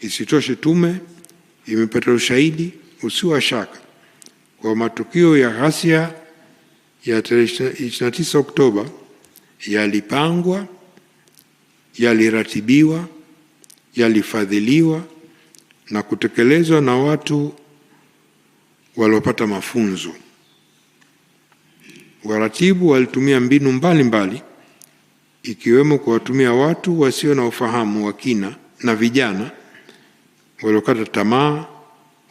Isitoshe, tume imepata ushahidi usio wa shaka kwa matukio ya ghasia ya tarehe 29 Oktoba yalipangwa, yaliratibiwa, yalifadhiliwa na kutekelezwa na watu waliopata mafunzo. Waratibu walitumia mbinu mbalimbali ikiwemo kuwatumia watu wasio na ufahamu wa kina na vijana waliokata tamaa,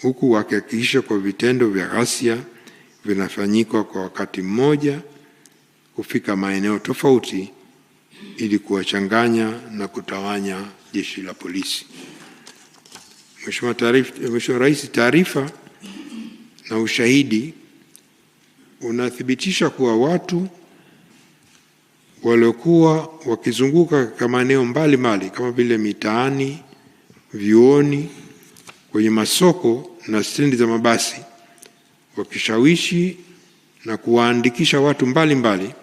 huku wakihakikisha kwa vitendo vya ghasia vinafanyika kwa wakati mmoja kufika maeneo tofauti ili kuwachanganya na kutawanya jeshi la polisi. Mheshimiwa Rais, taarifa na ushahidi unathibitisha kuwa watu waliokuwa wakizunguka katika maeneo mbalimbali kama vile mitaani, vyuoni, kwenye masoko na stendi za mabasi wakishawishi na kuwaandikisha watu mbalimbali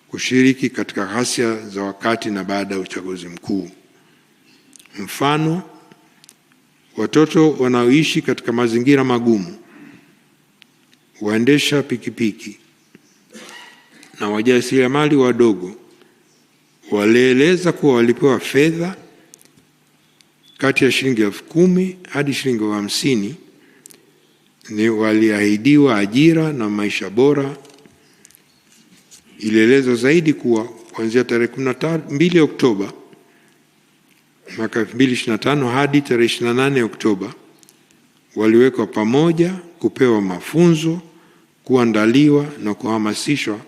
kushiriki katika ghasia za wakati na baada ya uchaguzi mkuu. Mfano, watoto wanaoishi katika mazingira magumu, waendesha pikipiki na wajasiriamali wadogo walieleza kuwa walipewa fedha kati ya shilingi 10,000 hadi shilingi 50,000. Ni waliahidiwa ajira na maisha bora. Ilielezwa zaidi kuwa kuanzia tarehe 12 Oktoba mwaka 2025 hadi tarehe 28 Oktoba waliwekwa pamoja kupewa mafunzo, kuandaliwa na kuhamasishwa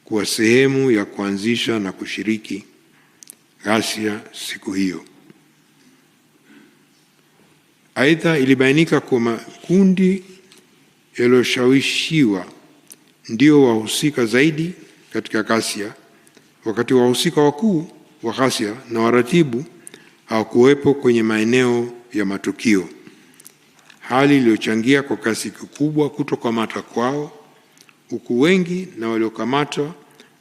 kuwa sehemu ya kuanzisha na kushiriki ghasia siku hiyo. Aidha, ilibainika kuwa makundi yaliyoshawishiwa ndio wahusika zaidi katika ghasia, wakati wahusika wakuu wa ghasia na waratibu hawakuwepo kwenye maeneo ya matukio, hali iliyochangia kwa kasi kikubwa kutokamatwa kwao, huku wengi na waliokamatwa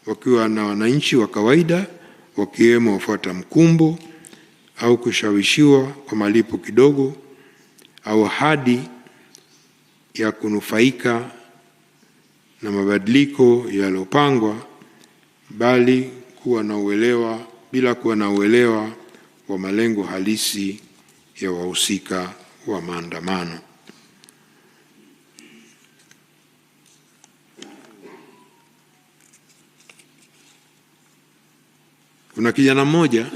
wakiwa na wananchi wa kawaida, wakiwemo wafuata mkumbo au kushawishiwa kwa malipo kidogo au hadi ya kunufaika na mabadiliko yaliyopangwa bila kuwa na uelewa wa malengo halisi ya wahusika wa maandamano. Kuna kijana mmoja